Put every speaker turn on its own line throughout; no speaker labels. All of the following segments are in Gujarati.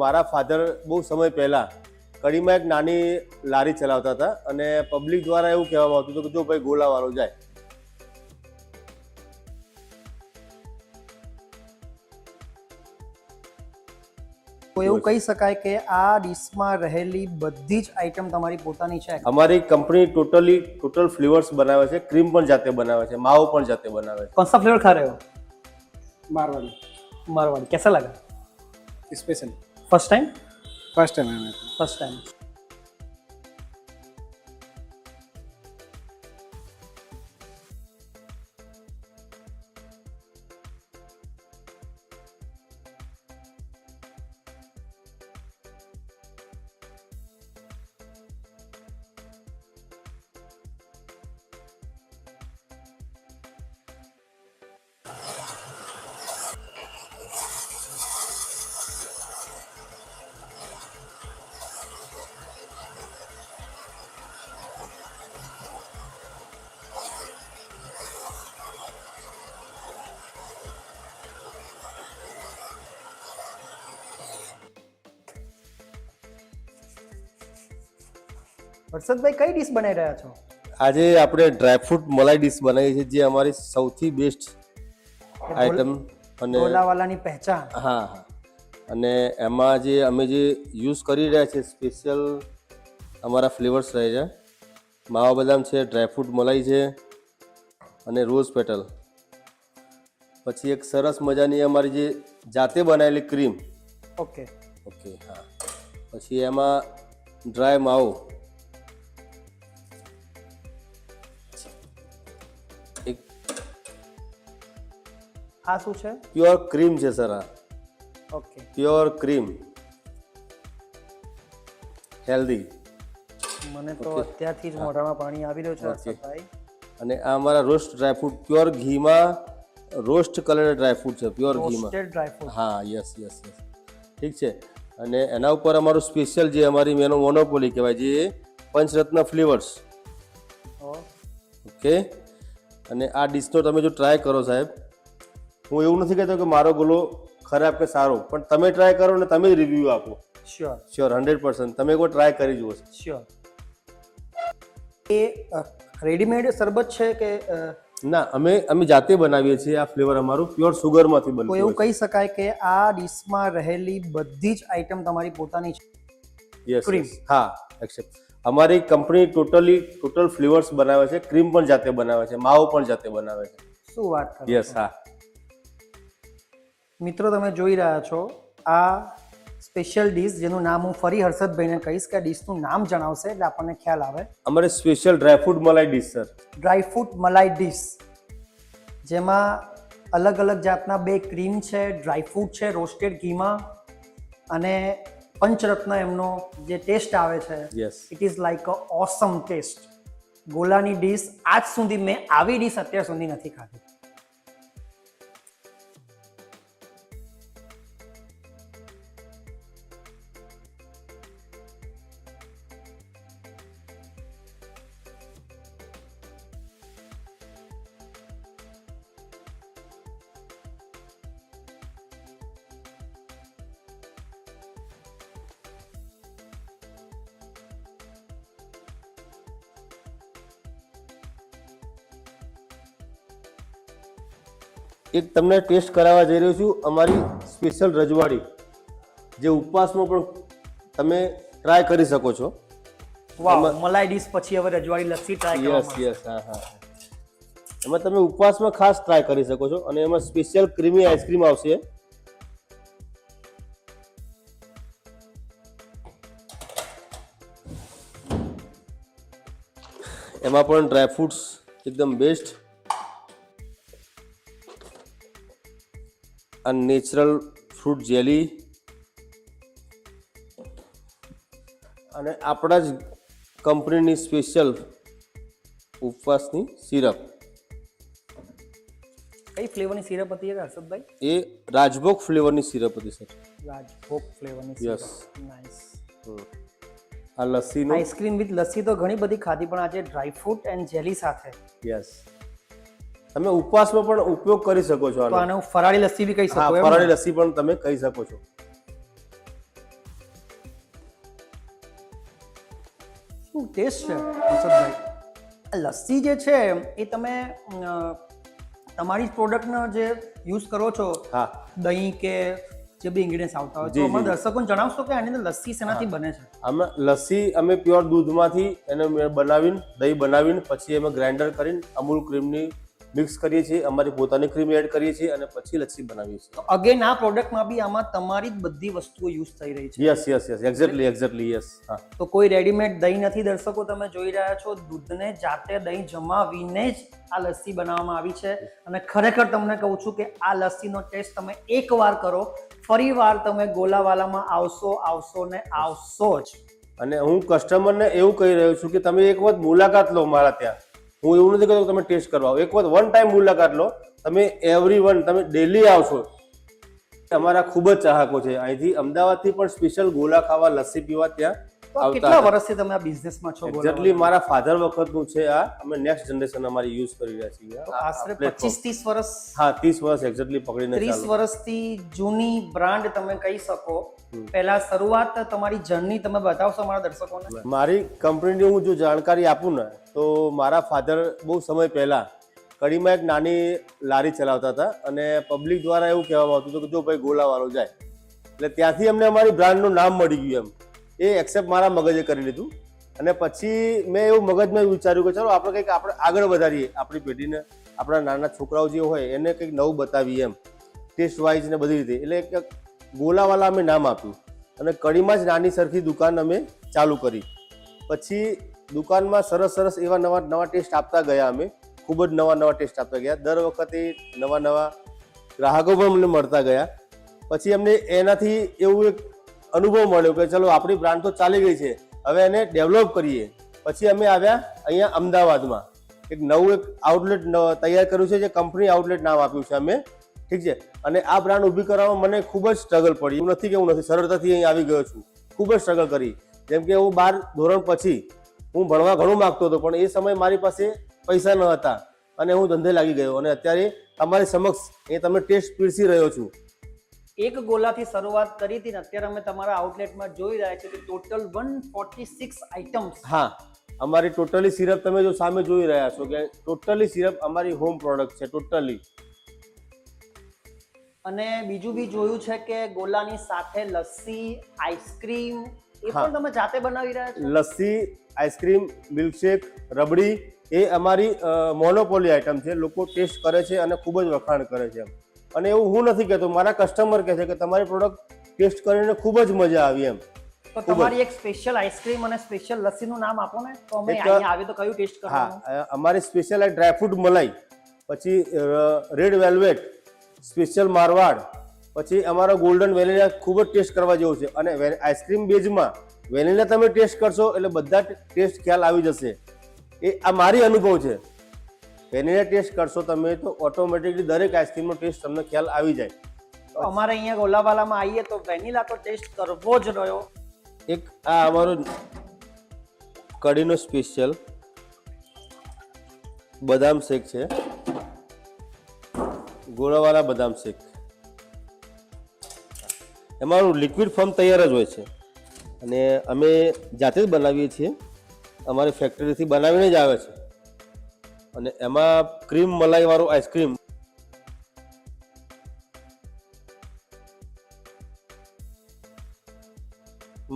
મારા ફાધર બહુ સમય પહેલા કડીમાં એક નાની લારી ચલાવતા હતા અને પબ્લિક દ્વારા એવું કહેવામાં આવતું હતું કે જો ભાઈ ગોલાવાળો જાય.
તો એવું કહી શકાય કે આ ડીશમાં રહેલી બધી જ આઈટમ તમારી પોતાની છે.
અમારી કંપની ટોટલ ફ્લેવર્સ બનાવે છે, ક્રીમ પણ જાતે બનાવે છે, માવો પણ જાતે બનાવે છે.
कौन सा फ्लेवर खा रहे हो?
मारवाड़ी
मारवाड़ी. कैसा लगा?
Special
first time?
First time आया था.
First time. હર્ષદભાઈ કઈ ડીશ બનાવી રહ્યા છો?
આજે આપણે ડ્રાયફ્રૂટ મલાઈ ડીશ બનાવી છે, જે અમારી સૌથી બેસ્ટ આઈટમ અને
ગોલાવાલાની પહેચાન.
હા હા, અને એમાં જે અમે જે યુઝ કરી રહ્યા છે સ્પેશિયલ અમારા ફ્લેવર્સ રહે છે. માવા બદામ છે, ડ્રાયફ્રૂટ મલાઈ છે અને રોઝ પેટલ. પછી એક સરસ મજાની અમારી જે જાતે બનાવેલી ક્રીમ.
ઓકે.
ઓકે હા. પછી એમાં ડ્રાય માવો, એક
આ શું છે?
પ્યોર ક્રીમ છે સર. આ
ઓકે.
Pure cream, healthy.
મને તો અત્યારથી જ મોઢામાં પાણી આવી રહ્યું છે હર્ષદભાઈ.
અને આ અમારા રોસ્ટ ડ્રાયફ્રૂટ પ્યોર ઘીમાં રોસ્ટ કરેલા ડ્રાયફ્રૂટ છે, પ્યોર ઘીમાં.
Roasted dry fruit.
હા, યસ યસ યસ, ઠીક છે. અને એના ઉપર અમારું સ્પેશિયલ જે અમારી મેનો મોનોપોલી કહેવાય, જે પંચરત્ન ફ્લેવર્સ. ઓકે. અને આ ડીશનો તમે જો ટ્રાય કરો સાહેબ, હું એવું નથી કહેતો કે મારો ગોલો ખરાબ કે સારો, પણ તમે ટ્રાય કરો ને તમે જ રિવ્યૂ આપો.
Sure
sure, 100%. તમે કોઈ ટ્રાય કરી જુઓ.
શ્યોર. એ રેડીમેડ શરબત છે કે
ના, અમે જાતે બનાવીએ છીએ. આ ફ્લેવર અમારું પ્યોર સુગરમાંથી
તો
બનતું
એવું
હોય
કહી શકાય કે આ ડીશમાં રહેલી બધી જ આઈટમ તમારી પોતાની છે.
છે. Yes
cream.
હા, એક્સેપ્ટ. અમારી કંપની ટોટલ ફ્લેવર્સ બનાવે છે, ક્રીમ પણ જાતે બનાવે છે, માવો પણ જાતે બનાવે છે.
શું વાત કરો
યસ
છો?
હા.
મિત્રો તમે જોઈ રહ્યા છો આ સ્પેશિયલ ડીશ, જેનું નામ હું ફરી હર્ષદભાઈને કહીશ કે આ ડીશનું નામ જણાવશે એટલે આપણને ખ્યાલ આવે.
અમારે સ્પેશિયલ ડ્રાયફ્રૂટ મલાઈ ડીશ સર.
ડ્રાયફ્રૂટ મલાઈ ડીશ, જેમાં અલગ અલગ જાતના બે ક્રીમ છે, ડ્રાયફ્રૂટ છે રોસ્ટેડ ઘીમાં, અને પંચરત્ન એમનો જે ટેસ્ટ આવે છે,
yes.
It is like a awesome taste. ગોલાની ડીશ આજ સુધી મેં આવી ડીશ અત્યાર સુધી નથી ખાધી.
એક તમને ટેસ્ટ કરાવવા જઈ રહ્યો છું, અમારી સ્પેશિયલ રજવાડી, જે ઉપવાસમાં પણ તમે ટ્રાય કરી શકો છો.
વાવ, મલાઈ ડીશ પછી હવે રજવાડી લસ્સી ટ્રાય
યસ
કરવા.
યસ હા હા. એમાં તમે ઉપવાસમાં ખાસ ટ્રાય કરી શકો છો. અને એમાં સ્પેશિયલ ક્રીમી આઈસ્ક્રીમ આવશે. એમાં પણ ડ્રાયફ્રૂટ્સ એકદમ બેસ્ટ, અને નેચરલ ફ્રૂટ જેલી, અને આપણા જ કંપનીની સ્પેશિયલ ઉપવાસની સિરપ.
કઈ ફ્લેવરની સિરપ હતી હર્ષદભાઈ?
એ રાજભોગ ફ્લેવરની સિરપ હતી સર.
રાજભોગ ફ્લેવરની
Yes.
સિરપ. નાઈસ.
આ લસ્સીનું.
આઈસ્ક્રીમ વિથ લસ્સી તો ઘણી બધી ખાધી, પણ આજે ડ્રાયફ્રૂટ એન્ડ જેલી સાથે
યસ. તમે ઉપવાસમાં પણ ઉપયોગ કરી શકો છો
તો
આનો.
આને હું ફરાળી લસ્સી બી કહી
હા,
શકું એમ ને?
ફરાળી લસ્સી પણ તમે કહી શકો છો.
શું ટેસ્ટ છે હર્ષદભાઈ? આ લસ્સી જે છે એ તમે તમારી પ્રોડક્ટનો જે યુઝ કરો છો,
હા
દહીં કે જે બી ઇન્ગ્રીડિયન્ટ્સ આવતા હોય, તો અમારા દર્શકોને જણાવશો કે આની અંદર લસ્સી શેનાથી બને છે?
અમે લસ્સી અમે પ્યોર દૂધમાંથી એને બનાવીને દહીં બનાવીને પછી અમે ગ્રાઇન્ડર કરીને અમૂલ ક્રીમની મિક્સ કરીએ છીએ, અમારી પોતાની ક્રીમ એડ કરીએ છીએ અને પછી લસ્સી બનાવીએ છીએ.
તો અગેન આ પ્રોડક્ટમાં બી આમાં તમારી જ બધી વસ્તુઓ યુઝ થઈ રહી છે.
Yes exactly yes. હા,
તો કોઈ રેડીમેડ દહીં નથી દર્શકો, તમે જોઈ રહ્યા છો દૂધને જાતે દહીં જમાવીને જ આ લસ્સી બનાવવામાં આવી છે. અને ખરેખર તમને કહું છું કે આ લસ્સીનો ટેસ્ટ તમે એકવાર કરો, ફરી વાર તમે ગોલાવાલામાં આવશો ને આવશો જ.
અને હું કસ્ટમરને એવું કહી રહ્યો છું કે તમે એક વખત મુલાકાત લો મારા ત્યાં. હું એવું નથી કહેતો તમે ટેસ્ટ કરવા આવો, એક વખત વન ટાઈમ મુલાકાત લો. તમે એવરીવન તમે ડેલી આવશો. અમારા ખૂબ જ ચાહકો છે, અહીંથી અમદાવાદથી પણ સ્પેશિયલ ગોલા ખાવા, લસ્સી પીવા ત્યાં
તો કેટલા વર્ષથી તમે આ બિઝનેસમાં છો?
એક્ઝેક્ટલી મારા ફાધર વખતનું છે આ. અમે નેક્સ્ટ જનરેશન અમારી યુઝ કરી રહ્યા છીએ.
આશરે 25-30 વર્ષ?
હા, 30 વર્ષ એક્ઝેક્ટલી પકડીને
30 વર્ષથી જૂની બ્રાન્ડ તમે કહી શકો. પહેલા શરૂઆત તમારી જર્ની તમે બતાવશો અમારા દર્શકોને?
મારી કંપનીની હું જો જાણકારી આપું ને તો મારા ફાધર બહુ સમય પહેલા કડીમાં એક નાની લારી ચલાવતા હતા અને પબ્લિક દ્વારા એવું કહેવામાં આવતું હતું કે જો ભાઈ ગોલાવાળો જાય, એટલે ત્યાંથી અમને અમારી બ્રાન્ડનું નામ મળી ગયું. એ એક્સેપ્ટ મારા મગજે કરી લીધું અને પછી મેં એવું મગજમાં વિચાર્યું કે ચલો આપણે કંઈક આપણે આગળ વધારીએ, આપણી પેઢીને, આપણા નાના છોકરાઓ જે હોય એને કંઈક નવું બતાવીએ એમ, ટેસ્ટ વાઇઝ ને બધી રીતે. એટલે એક ગોલાવાલા અમે નામ આપ્યું અને કડીમાં જ નાની સરખી દુકાન અમે ચાલુ કરી. પછી દુકાનમાં સરસ એવા નવા ટેસ્ટ આપતા ગયા અમે, ખૂબ જ નવા ટેસ્ટ આપતા ગયા. દર વખતે નવા ગ્રાહકો પણ અમને મળતા ગયા. પછી અમને એનાથી એવું એક અનુભવ મળ્યો કે ચલો આપણી બ્રાન્ડ તો ચાલી ગઈ છે, હવે એને ડેવલપ કરીએ. પછી અમે આવ્યા અહીંયા અમદાવાદમાં એક નવું આઉટલેટ તૈયાર કર્યું છે, જે કંપની આઉટલેટ નામ આપ્યું છે અમે. ઠીક છે. અને આ બ્રાન્ડ ઊભી કરવામાં મને ખૂબ જ સ્ટ્રગલ પડી. એવું નથી કે હું નથી સરળતાથી અહીં આવી ગયો છું, ખૂબ જ સ્ટ્રગલ કરી. જેમ કે હું 12 ધોરણ પછી હું ભણવા ઘણું માગતો હતો, પણ એ સમયે મારી પાસે પૈસા ન હતા અને હું ધંધે લાગી ગયો. અને અત્યારે તમારી સમક્ષ એ તમે ટેસ્ટ પીરસી રહ્યો છું.
એક ગોલાથી શરૂઆત કરી હતી ને અત્યારે અમે તમારા આઉટલેટમાં જોઈ રહ્યા છીએ કે ટોટલ 146 આઇટમ્સ.
હા, અમારી ટોટલી સિરપ તમે જો સામે જોઈ રહ્યા છો કે ટોટલી સિરપ અમારી હોમ પ્રોડક્ટ છે ટોટલી.
અને બીજું બી જોયું છે કે ગોલાની સાથે લસ્સી, આઈસ્ક્રીમ એ પણ તમે જાતે બનાવી રહ્યા છો?
લસ્સી, આઈસ્ક્રીમ, મિલ્કશેક, રબડી એ અમારી મોનોપોલી આઈટમ છે. લોકો ટેસ્ટ કરે છે અને ખૂબ જ વખાણ કરે છે. અને એવું હું નથી કહેતો, મારા કસ્ટમર કહે છે કે તમારી પ્રોડક્ટ ટેસ્ટ કરીને ખૂબ જ મજા આવી એમ.
તો તમારી એક સ્પેશિયલ આઈસ્ક્રીમ અને સ્પેશિયલ લસ્સીનું નામ આપો ને, તો અમે અહીંયા આવે તો કયું ટેસ્ટ કરવાનું?
હા, અમારી સ્પેશિયલ ડ્રાયફ્રૂટ મલાઈ, પછી રેડ વેલ્વેટ, સ્પેશિયલ મારવાડ, પછી અમારો ગોલ્ડન વેનીલા ખૂબ જ ટેસ્ટ કરવા જેવો છે. અને આઈસ્ક્રીમ બેઝમાં વેનીલા તમે ટેસ્ટ કરશો એટલે બધા ટેસ્ટ ખ્યાલ આવી જશે. એ આ મારી અનુભવ છે. વેનીલા ટેસ્ટ કરશો તમે તો ઓટોમેટિકલી દરેક આઈસ્ક્રીમનો ટેસ્ટ તમને ખ્યાલ આવી જાય.
તો અમારે અહીંયા ગોલાવાલામાં આવીએ તો વેનીલા તો ટેસ્ટ કરવો જ રહ્યો.
એક આ અમારો કડીનો સ્પેશિયલ બદામ શેક છે, ગોળાવાળા બદામ શેક. એમાં લિક્વિડ ફોર્મ તૈયાર જ હોય છે અને અમે જાતે જ બનાવીએ છીએ. અમારી ફેક્ટરીથી બનાવીને જ આવે છે. અને એમાં ક્રીમ મલાઈ વાળું આઈસ્ક્રીમ,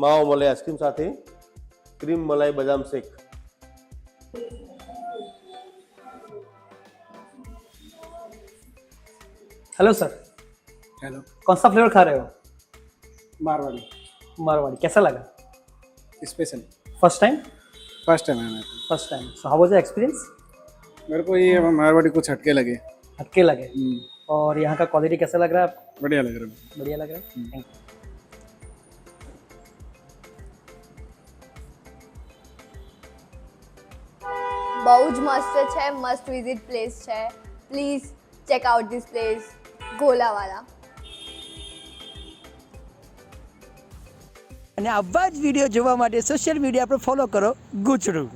માવો મલાઈ આઈસ્ક્રીમ સાથે ક્રીમ મલાઈ બદામ શેક.
हेलो सर,
हेलो,
कौन सा फ्लेवर खा रहे हो?
मारवाड़ी
मारवाड़ी. कैसा लगा?
Special
first time?
First time है मेरे को.
First time. So how was the experience?
मेरे को ये मारवाड़ी कुछ हटके लगे.
हटके लगे. और यहाँ का क्वालिटी कैसा लग रहा है?
बढ़िया लग रहा है.
बढ़िया लग रहा है. Thank you.
બહુ જ મસ્ત છે, મસ્ટ વિઝિટ પ્લેસ છે. Please check out this place, Golawala.
અને આવા જ વિડીયો જોવા માટે સોશિયલ મીડિયા પર ફોલો કરો ગુચડું.